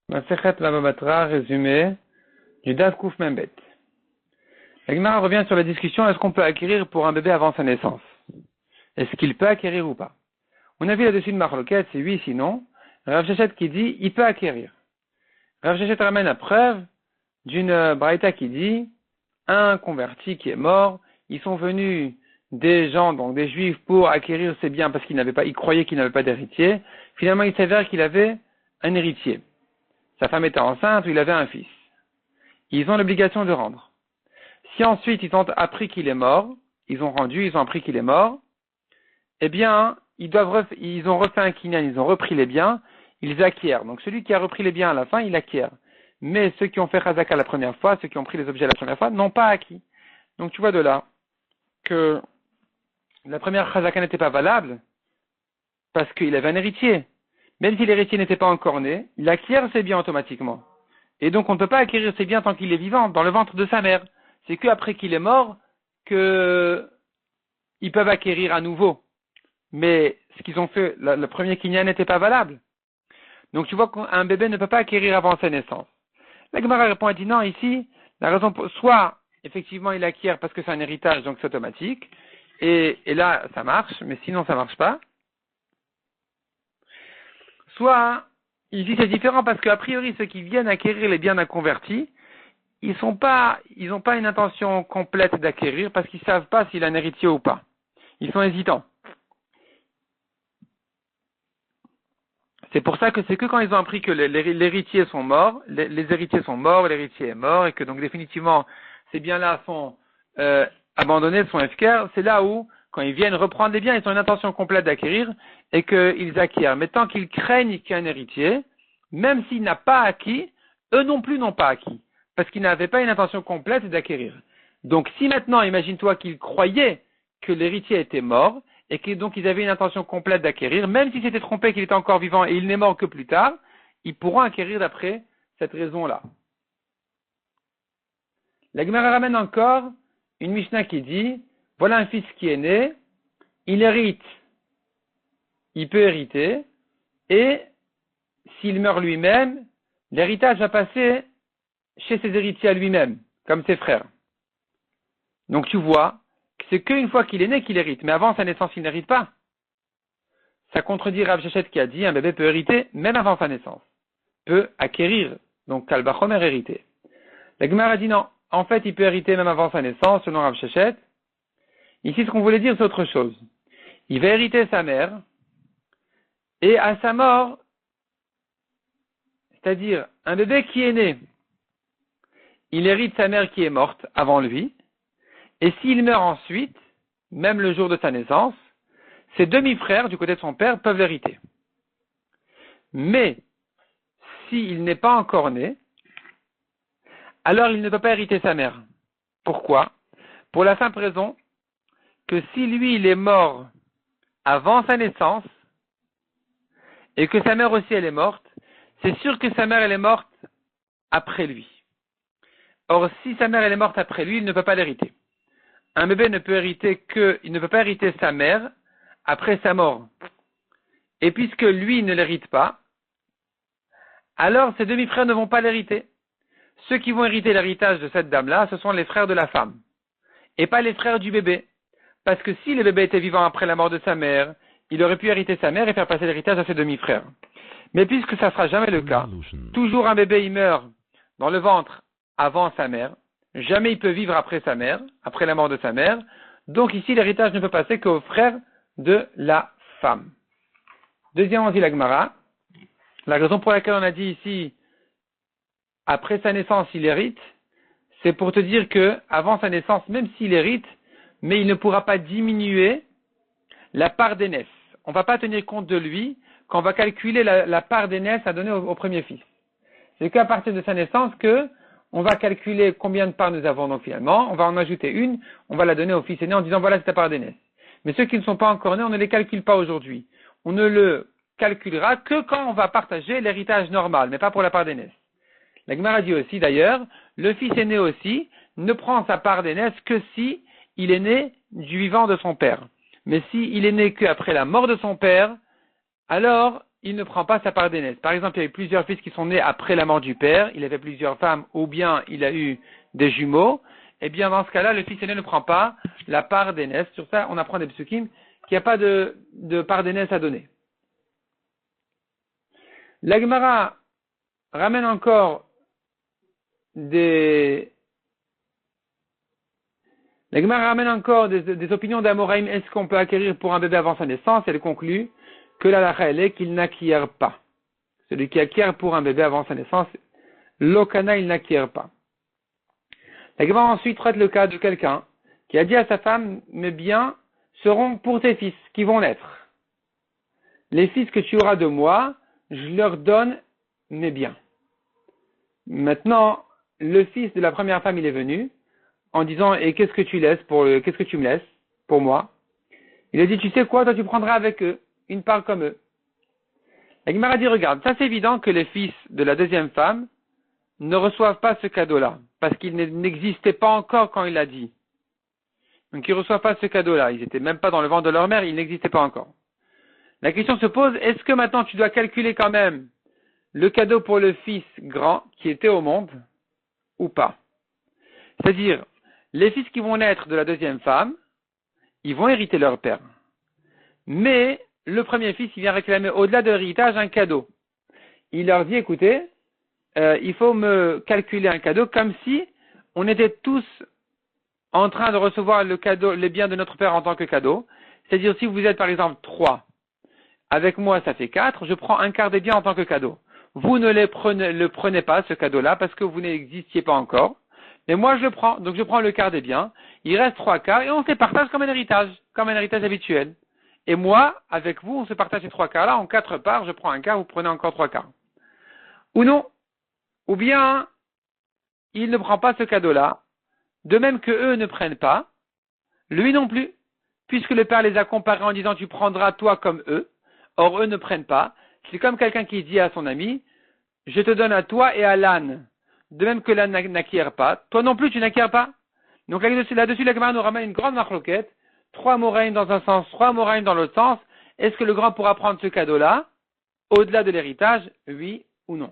Masechet Baba Batra, résumé du Daf Kuf Membet. La Gemara revient sur la discussion, est-ce qu'on peut acquérir pour un bébé avant sa naissance? Est-ce qu'il peut acquérir ou pas? On a vu là-dessus une marloquette, c'est oui, sinon. Rav Shechet qui dit, il peut acquérir. Rav Shechet ramène la preuve d'une braïta qui dit, un converti qui est mort, ils sont venus des gens, donc des juifs, pour acquérir ses biens parce ils croyaient qu'il n'avait pas d'héritier. Finalement, il s'avère qu'il avait un héritier. Sa femme était enceinte ou il avait un fils. Ils ont l'obligation de rendre. Si ensuite ils ont appris qu'il est mort, ils ont appris qu'il est mort, eh bien, ils ont refait un kinyan, ils ont repris les biens, ils acquièrent. Donc celui qui a repris les biens à la fin, il acquiert. Mais ceux qui ont fait chazaka la première fois, ceux qui ont pris les objets la première fois, n'ont pas acquis. Donc tu vois de là que la première chazaka n'était pas valable parce qu'il avait un héritier. Même si l'héritier n'était pas encore né, il acquiert ses biens automatiquement. Et donc on ne peut pas acquérir ses biens tant qu'il est vivant, dans le ventre de sa mère. C'est qu'après qu'il est mort qu'ils peuvent acquérir à nouveau. Mais ce qu'ils ont fait, le premier kinyan n'était pas valable. Donc tu vois qu'un bébé ne peut pas acquérir avant sa naissance. La Gemara répond et dit non, ici, la raison soit effectivement il acquiert parce que c'est un héritage, donc c'est automatique. Et là, ça marche, mais sinon ça marche pas. Soit, ici c'est différent parce qu'a priori ceux qui viennent acquérir les biens d'un converti, ils n'ont pas une intention complète d'acquérir parce qu'ils ne savent pas s'il a un héritier ou pas. Ils sont hésitants. C'est pour ça que c'est que quand ils ont appris que l'héritier sont morts, les héritiers sont morts, l'héritier est mort, et que donc définitivement ces biens-là sont abandonnés, sont FKR, c'est là où, quand ils viennent reprendre les biens, ils ont une intention complète d'acquérir et qu'ils acquièrent. Mais tant qu'ils craignent qu'il y ait un héritier, même s'il n'a pas acquis, eux non plus n'ont pas acquis, parce qu'ils n'avaient pas une intention complète d'acquérir. Donc si maintenant, imagine-toi qu'ils croyaient que l'héritier était mort, et que donc ils avaient une intention complète d'acquérir, même s'ils s'étaient trompés qu'il était encore vivant et il n'est mort que plus tard, ils pourront acquérir d'après cette raison-là. La Gemara ramène encore une Mishnah qui dit, voilà un fils qui est né, il hérite, il peut hériter, et s'il meurt lui-même, l'héritage va passer chez ses héritiers à lui-même, comme ses frères. Donc tu vois, c'est qu'une fois qu'il est né qu'il hérite, mais avant sa naissance il n'hérite pas. Ça contredit Rav Shechet qui a dit un bébé peut hériter même avant sa naissance, peut acquérir, donc Kal Vachomer hériter. La Gemara a dit non, en fait il peut hériter même avant sa naissance selon Rav Shechet. Ici ce qu'on voulait dire c'est autre chose. Il va hériter sa mère et à sa mort, c'est-à-dire un bébé qui est né, il hérite sa mère qui est morte avant lui. Et s'il meurt ensuite, même le jour de sa naissance, ses demi-frères, du côté de son père, peuvent l'hériter. Mais, s'il n'est pas encore né, alors il ne peut pas hériter sa mère. Pourquoi? Pour la simple raison que si lui, il est mort avant sa naissance, et que sa mère aussi, elle est morte, c'est sûr que sa mère, elle est morte après lui. Or, si sa mère, elle est morte après lui, il ne peut pas l'hériter. Un bébé ne peut pas hériter sa mère après sa mort. Et puisque lui ne l'hérite pas, alors ses demi-frères ne vont pas l'hériter. Ceux qui vont hériter l'héritage de cette dame-là, ce sont les frères de la femme. Et pas les frères du bébé. Parce que si le bébé était vivant après la mort de sa mère, il aurait pu hériter sa mère et faire passer l'héritage à ses demi-frères. Mais puisque ça ne sera jamais le cas, toujours un bébé il meurt dans le ventre avant sa mère, jamais il peut vivre après sa mère, après la mort de sa mère. Donc ici, l'héritage ne peut passer qu'aux frères de la femme. Deuxièmement, dit la Gemara, la raison pour laquelle on a dit ici, après sa naissance, il hérite, c'est pour te dire que avant sa naissance, même s'il hérite, mais il ne pourra pas diminuer la part d'aînesse. On ne va pas tenir compte de lui quand on va calculer la part d'aînesse à donner au premier fils. C'est qu'à partir de sa naissance que on va calculer combien de parts nous avons, donc finalement, on va en ajouter une, on va la donner au fils aîné en disant voilà c'est ta part d'aînesse. Mais ceux qui ne sont pas encore nés, on ne les calcule pas aujourd'hui. On ne le calculera que quand on va partager l'héritage normal, mais pas pour la part d'aînesse. La Gemara dit aussi d'ailleurs, le fils aîné aussi ne prend sa part d'aînesse que si il est né du vivant de son père. Mais si il est né qu'après la mort de son père, alors il ne prend pas sa part d'aînesse. Par exemple, il y a eu plusieurs fils qui sont nés après la mort du père, il avait plusieurs femmes, ou bien il a eu des jumeaux. Eh bien, dans ce cas-là, le fils aîné ne prend pas la part d'aînesse. Sur ça, on apprend des psukim qu'il n'y a pas de part d'aînesse à donner. La Gemara ramène encore des opinions d'Amoraïm. Est-ce qu'on peut acquérir pour un bébé avant sa naissance? Elle conclut que la lacha elle est qu'il n'acquiert pas. Celui qui acquiert pour un bébé avant sa naissance, l'okana, il n'acquiert pas. La Gemara ensuite traite le cas de quelqu'un qui a dit à sa femme, mes biens seront pour tes fils qui vont naître. Les fils que tu auras de moi, je leur donne mes biens. Maintenant, le fils de la première femme, il est venu en disant, et qu'est-ce que tu me laisses pour moi? Il a dit, tu sais quoi, toi tu prendras avec eux une part comme eux. La Gemara dit, regarde, ça c'est évident que les fils de la deuxième femme ne reçoivent pas ce cadeau-là, parce qu'il n'existait pas encore quand il l'a dit. Donc ils ne reçoivent pas ce cadeau-là, ils n'étaient même pas dans le ventre de leur mère, ils n'existaient pas encore. La question se pose, est-ce que maintenant tu dois calculer quand même le cadeau pour le fils grand qui était au monde, ou pas? C'est-à-dire, les fils qui vont naître de la deuxième femme, ils vont hériter leur père. Mais le premier fils, il vient réclamer au-delà de l'héritage un cadeau. Il leur dit, écoutez, il faut me calculer un cadeau comme si on était tous en train de recevoir le cadeau, les biens de notre père en tant que cadeau. C'est-à-dire, si vous êtes par exemple 3, avec moi ça fait 4, je prends un quart des biens en tant que cadeau. Vous ne le prenez pas, ce cadeau-là, parce que vous n'existiez pas encore. Mais moi je le prends, donc je prends le quart des biens, il reste 3 quarts et on se partage comme un héritage habituel. Et moi, avec vous, on se partage ces 3 quarts-là en 4 parts, je prends un quart, vous prenez encore 3 quarts. Ou non. Ou bien, il ne prend pas ce cadeau-là, de même que eux ne prennent pas, lui non plus, puisque le père les a comparés en disant tu prendras toi comme eux, or eux ne prennent pas. C'est comme quelqu'un qui dit à son ami, je te donne à toi et à l'âne, de même que l'âne n'acquiert pas, toi non plus tu n'acquiers pas. Donc là-dessus, la Gemara nous ramène une grande marloquette, 3 moraïm dans un sens, 3 moraïm dans l'autre sens. Est-ce que le grand pourra prendre ce cadeau-là, au-delà de l'héritage, oui ou non?